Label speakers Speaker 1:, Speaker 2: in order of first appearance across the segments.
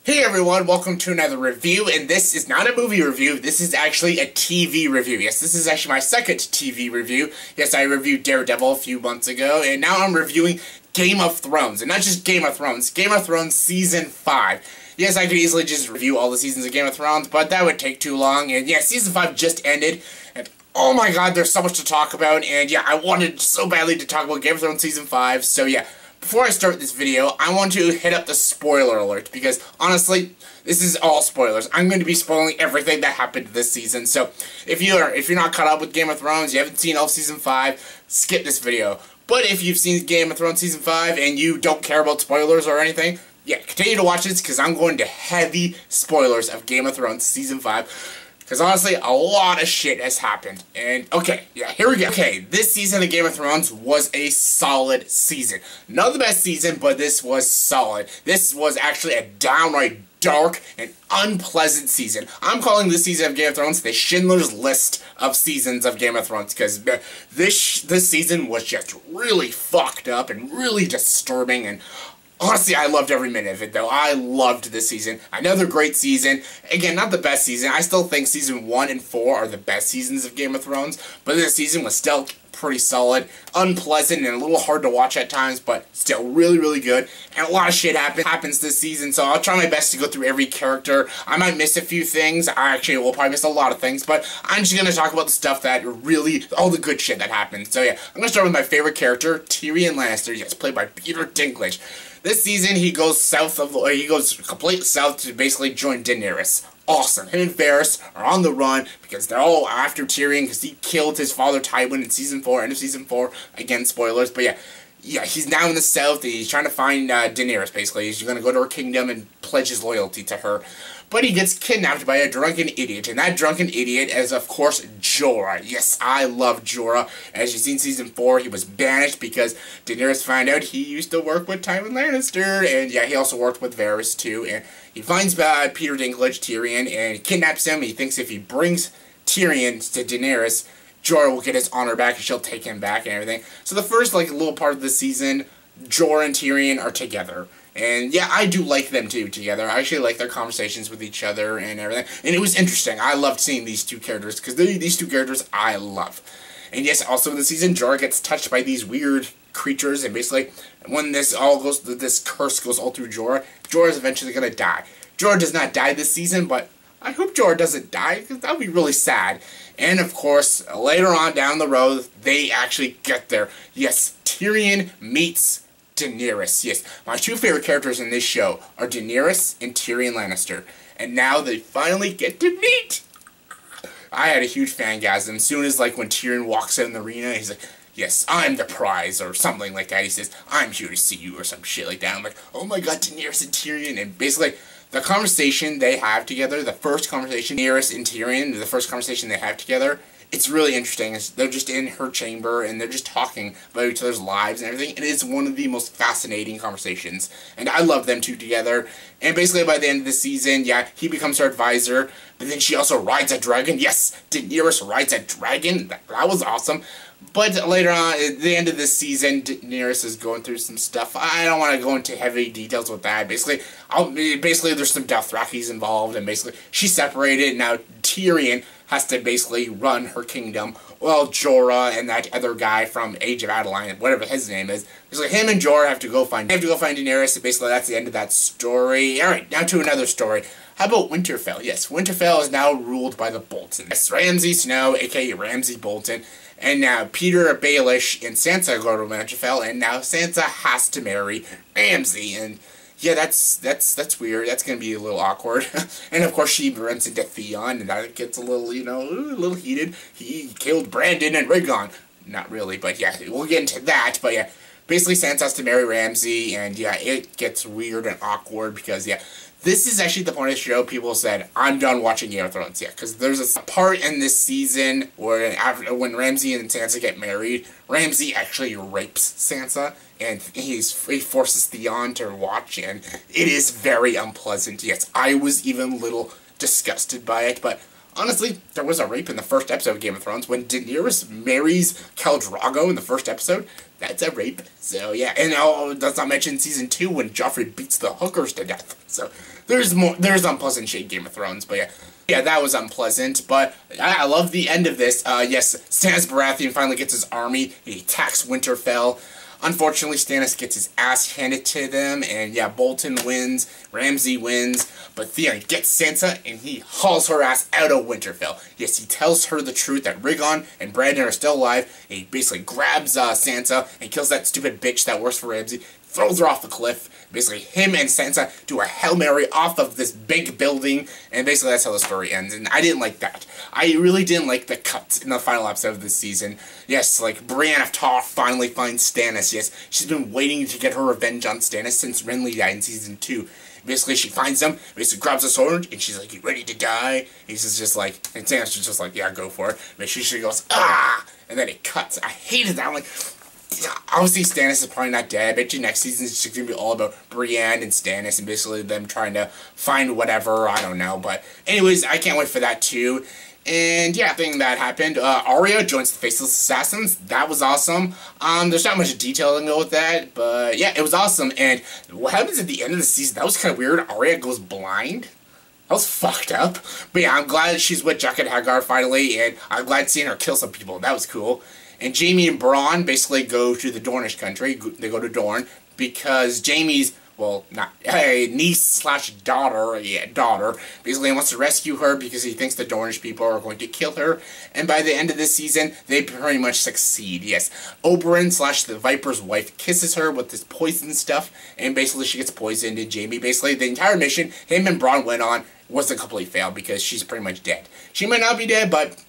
Speaker 1: Hey everyone, welcome to another review, and this is not a movie review, this is actually a TV review. Yes, this is actually my second TV review. Yes, I reviewed Daredevil a few months ago, and now I'm reviewing Game of Thrones. And not just Game of Thrones Season 5. Yes, I could easily just review all the seasons of Game of Thrones, but that would take too long. And yeah, Season 5 just ended, and oh my god, there's so much to talk about. And yeah, I wanted so badly to talk about Game of Thrones Season 5, so yeah. Before I start this video, I want to hit up the spoiler alert, because honestly, this is all spoilers. I'm going to be spoiling everything that happened this season, so if you're not caught up with Game of Thrones, you haven't seen all of Season 5, skip this video. But if you've seen Game of Thrones Season 5 and you don't care about spoilers or anything, yeah, continue to watch this, because I'm going to heavy spoilers of Game of Thrones Season 5. Because honestly, a lot of shit has happened. And, okay, yeah, here we go. Okay, this season of Game of Thrones was a solid season. Not the best season, but this was solid. This was actually a downright dark and unpleasant season. I'm calling this season of Game of Thrones the Schindler's List of seasons of Game of Thrones, because this season was just really fucked up and really disturbing, and honestly, I loved every minute of it, though. I loved this season. Another great season. Again, not the best season. I still think Season 1 and 4 are the best seasons of Game of Thrones, but this season was still pretty solid, unpleasant, and a little hard to watch at times, but still really, really good. And a lot of shit happens this season, so I'll try my best to go through every character. I might miss a few things. I actually will probably miss a lot of things, but I'm just going to talk about the stuff that really, all the good shit that happened. So yeah, I'm going to start with my favorite character, Tyrion Lannister. Yes, played by Peter Dinklage. This season, he goes complete south to basically join Daenerys. Awesome. Him and Varys are on the run because they're all after Tyrion because he killed his father Tywin in Season 4, end of Season 4. Again, spoilers, but yeah, he's now in the south. He's trying to find Daenerys, basically. He's going to go to her kingdom and pledge his loyalty to her. But he gets kidnapped by a drunken idiot, and that drunken idiot is, of course, Jorah. Yes, I love Jorah. As you see in Season 4, he was banished because Daenerys found out he used to work with Tywin Lannister, and yeah, he also worked with Varys, too, and he finds Peter Dinklage, Tyrion, and kidnaps him. He thinks if he brings Tyrion to Daenerys, Jorah will get his honor back, and she'll take him back and everything. So the first, little part of the season, Jorah and Tyrion are together. And yeah, I do like them too together. I actually like their conversations with each other and everything. And it was interesting. I loved seeing these two characters, because these two characters I love. And yes, also in the season, Jorah gets touched by these weird creatures, and basically, when this curse goes all through Jorah, Jorah's eventually gonna die. Jorah does not die this season, but I hope Jorah doesn't die, because that would be really sad. And of course, later on down the road, they actually get there. Yes, Tyrion meets Daenerys. Yes, my two favorite characters in this show are Daenerys and Tyrion Lannister. And now they finally get to meet! I had a huge fangasm as soon as, when Tyrion walks out in the arena, he's like, yes, I'm the prize, or something like that. He says, I'm here to see you, or some shit like that. I'm like, oh my god, Daenerys and Tyrion. And basically, the conversation they have together, the first conversation, Daenerys and Tyrion, the first conversation they have together, it's really interesting. They're just in her chamber, and they're just talking about each other's lives and everything. It is one of the most fascinating conversations, and I love them two together. And basically, by the end of the season, yeah, he becomes her advisor, but then she also rides a dragon. Yes, Daenerys rides a dragon. That was awesome. But later on, at the end of this season, Daenerys is going through some stuff. I don't want to go into heavy details with that. Basically, there's some Dothrakis involved, and basically, she's separated. Now, Tyrion has to basically run her kingdom, while Jorah and that other guy from Age of Adeline, whatever his name is, basically him and Jorah have to go find Daenerys, and basically that's the end of that story. Alright, now to another story. How about Winterfell? Yes, Winterfell is now ruled by the Boltons. Yes, Ramsay Snow, aka Ramsay Bolton, and now Peter Baelish and Sansa go to Winterfell, and now Sansa has to marry Ramsay, and yeah, that's weird. That's gonna be a little awkward. And of course, she runs into Theon, and that gets a little, a little heated. He killed Brandon and Rhaegon. Not really, but yeah, we'll get into that. But yeah, basically, Sansa has to marry Ramsay, and yeah, it gets weird and awkward because yeah, this is actually the point of the show people said, I'm done watching Game of Thrones, yeah, because there's a part in this season where when Ramsay and Sansa get married, Ramsay actually rapes Sansa, and he forces Theon to watch, and it is very unpleasant. Yes, I was even a little disgusted by it, but honestly, there was a rape in the first episode of Game of Thrones when Daenerys marries Khal Drogo in the first episode. That's a rape. So yeah, and let's not mention season 2 when Joffrey beats the hookers to death. So there's unpleasant shit in Game of Thrones, but yeah. Yeah, that was unpleasant, but I love the end of this. Yes, Stannis Baratheon finally gets his army. He attacks Winterfell. Unfortunately, Stannis gets his ass handed to them, and yeah, Bolton wins, Ramsay wins, but Theon gets Sansa, and he hauls her ass out of Winterfell. Yes, he tells her the truth that Rickon and Brandon are still alive, and he basically grabs Sansa and kills that stupid bitch that works for Ramsay, throws her off the cliff. Basically, him and Sansa do a Hail Mary off of this big building, and basically that's how the story ends, and I didn't like that. I really didn't like the cut in the final episode of this season. Yes, like, Brienne of Tarth finally finds Stannis. Yes, she's been waiting to get her revenge on Stannis since Renly died in season 2. Basically, she finds him, basically grabs a sword, and she's like, "You ready to die?" He's just like, and Stannis is just like, "Yeah, go for it." But she goes, "Ah!" And then it cuts. I hated that. I'm like, obviously Stannis is probably not dead. I bet you next season is just going to be all about Brienne and Stannis and basically them trying to find whatever, I don't know. But anyways, I can't wait for that too. And yeah, thing that happened, Arya joins the Faceless Assassins. That was awesome. There's not much detail to go with that, but yeah, it was awesome. And what happens at the end of the season, that was kind of weird. Arya goes blind. That was fucked up. But yeah, I'm glad she's with Jaqen H'ghar finally, and I'm glad seeing her kill some people. That was cool. And Jaime and Bronn basically go to the Dornish country. They go to Dorne because Jaime's, well, not niece slash daughter, basically wants to rescue her because he thinks the Dornish people are going to kill her. And by the end of this season, they pretty much succeed. Yes, Oberyn slash the Viper's wife kisses her with this poison stuff, and basically she gets poisoned. And Jaime, basically the entire mission him and Bronn went on was a complete fail because she's pretty much dead. She might not be dead, but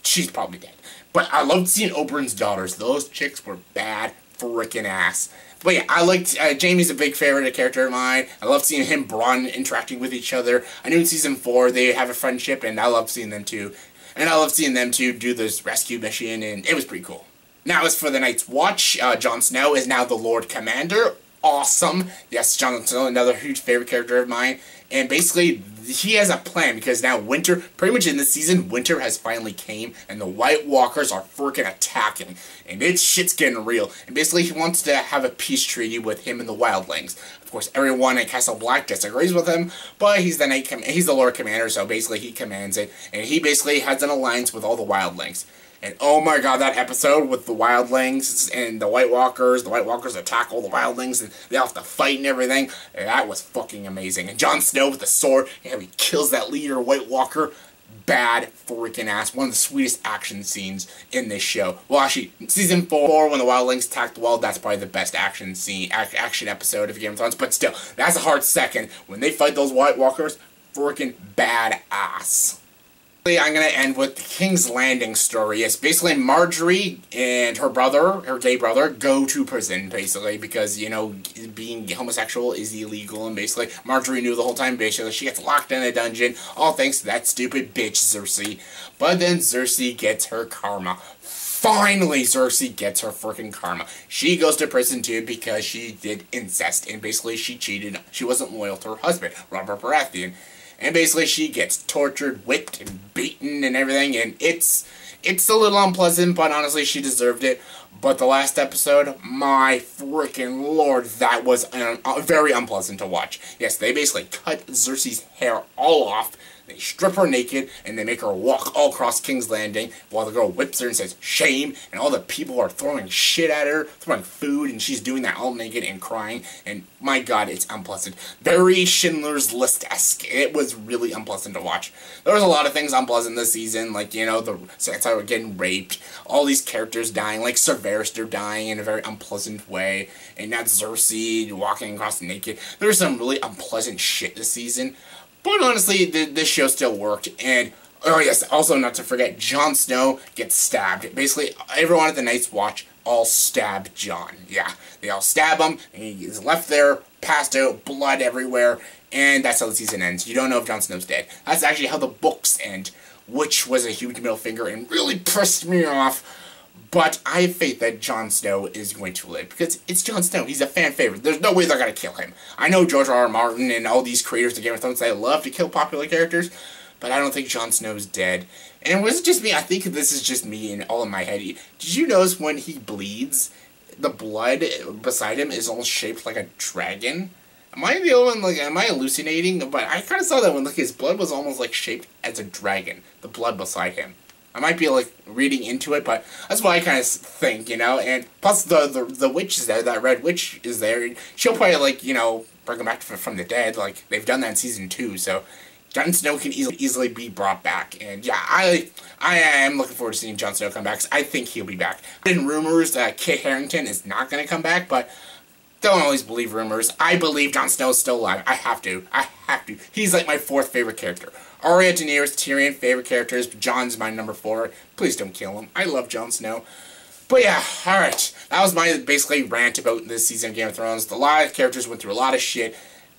Speaker 1: she's probably dead. But I loved seeing Oberyn's daughters. Those chicks were bad freaking ass. But yeah, I liked, Jaime's a big favorite character of mine. I love seeing him, Bronn, interacting with each other. I knew in season 4 they have a friendship, and I love seeing them too. And I love seeing them too do this rescue mission, and it was pretty cool. Now as for the Night's Watch, Jon Snow is now the Lord Commander. Awesome. Yes, Jon Snow, another huge favorite character of mine. And basically, he has a plan because now winter, pretty much in this season, winter has finally came and the White Walkers are freaking attacking. And shit's getting real. And basically, he wants to have a peace treaty with him and the Wildlings. Of course, everyone at Castle Black disagrees with him, but he's the Lord Commander, so basically he commands it. And he basically has an alliance with all the Wildlings. And oh my god, that episode with the Wildlings and the White Walkers attack all the Wildlings and they have to fight and everything. That was fucking amazing. And Jon Snow with the sword, and he kills that leader White Walker. Bad freaking ass. One of the sweetest action scenes in this show. Well, actually, season 4, when the Wildlings attack the wall, that's probably the best action scene, action episode of Game of Thrones. But still, that's a hard second. When they fight those White Walkers, freaking badass. I'm going to end with the King's Landing story. Yes, basically Marjorie and her brother, her gay brother, go to prison, basically, because, you know, being homosexual is illegal, and basically Marjorie knew the whole time, basically. She gets locked in a dungeon, all thanks to that stupid bitch, Cersei. But then Cersei gets her karma. Finally, Cersei gets her freaking karma. She goes to prison too because she did incest, and basically she cheated. She wasn't loyal to her husband, Robert Baratheon. And basically she gets tortured, whipped, and beaten and everything, and it's a little unpleasant, but honestly she deserved it. But the last episode, my freaking lord, that was very unpleasant to watch. Yes, they basically cut Cersei's hair all off. They strip her naked, and they make her walk all across King's Landing, while the girl whips her and says, "Shame," and all the people are throwing shit at her, throwing food, and she's doing that all naked and crying, and my god, it's unpleasant. Very Schindler's List-esque. It was really unpleasant to watch. There was a lot of things unpleasant this season, like, you know, the Sansa getting raped, all these characters dying, like Ser Barristan dying in a very unpleasant way, and now Cersei walking across naked. There's some really unpleasant shit this season. But honestly, this show still worked, and, oh yes, also not to forget, Jon Snow gets stabbed. Basically, everyone at the Night's Watch all stab Jon. Yeah, they all stab him, and he's left there, passed out, blood everywhere, and that's how the season ends. You don't know if Jon Snow's dead. That's actually how the books end, which was a huge middle finger and really pissed me off. But I have faith that Jon Snow is going to live, because it's Jon Snow. He's a fan favorite. There's no way they're going to kill him. I know George R. R. Martin and all these creators of Game of Thrones, they love to kill popular characters, but I don't think Jon Snow's dead. And was it just me? I think this is just me and all in my head. Did you notice when he bleeds, the blood beside him is almost shaped like a dragon? Am I the only one, like, am I hallucinating? But I kind of saw that when, like, his blood was almost, like, shaped as a dragon. The blood beside him. I might be, like, reading into it, but that's what I kind of think, you know? And plus, the witch is there, that red witch is there. She'll probably, like, you know, bring him back from the dead. Like, they've done that in Season 2, so Jon Snow can easily be brought back. And, yeah, I am looking forward to seeing Jon Snow come back, because I think he'll be back. In rumors that Kit Harington is not going to come back, but don't always believe rumors. I believe Jon Snow is still alive. I have to. He's like my 4th favorite character. Arya, Daenerys, Tyrion, favorite characters. Jon's my number 4. Please don't kill him. I love Jon Snow. But yeah, alright. That was my basically rant about this season of Game of Thrones. A lot of characters went through a lot of shit.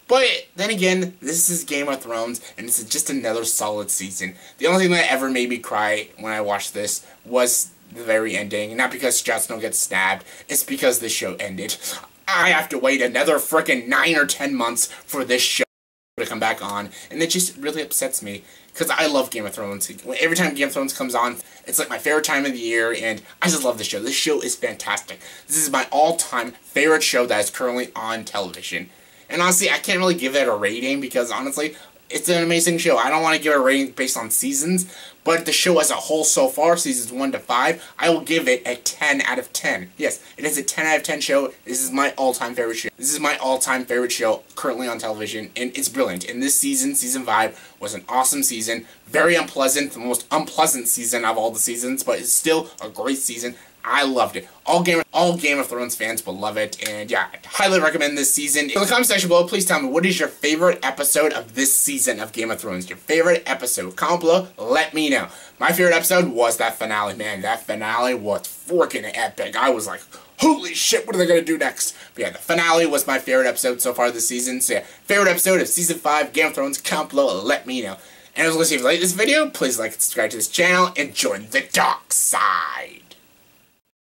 Speaker 1: But then again, this is Game of Thrones, and it's just another solid season. The only thing that ever made me cry when I watched this was the very ending. Not because Jon Snow gets stabbed. It's because the show ended. I have to wait another frickin' 9 or 10 months for this show to come back on, and it just really upsets me, because I love Game of Thrones. Every time Game of Thrones comes on, it's like my favorite time of the year, and I just love this show. This show is fantastic. This is my all-time favorite show that is currently on television. And honestly, I can't really give it a rating, because honestly, it's an amazing show. I don't want to give it a rating based on seasons, but the show as a whole so far, seasons 1 to 5, I will give it a 10 out of 10. Yes, it is a 10 out of 10 show. This is my all-time favorite show. This is my all-time favorite show currently on television, and it's brilliant. And this season, Season 5, was an awesome season. Very unpleasant, the most unpleasant season of all the seasons, but it's still a great season. I loved it. All Game of Thrones fans will love it, and yeah, I highly recommend this season. In the comment section below, please tell me, what is your favorite episode of this season of Game of Thrones? Your favorite episode? Comment below, let me know. My favorite episode was that finale, man. That finale was freaking epic. I was like, holy shit, what are they going to do next? But yeah, the finale was my favorite episode so far this season. So yeah, favorite episode of Season 5, Game of Thrones, comment below, let me know. And as always, if you like this video, please like and subscribe to this channel, and join the dark side.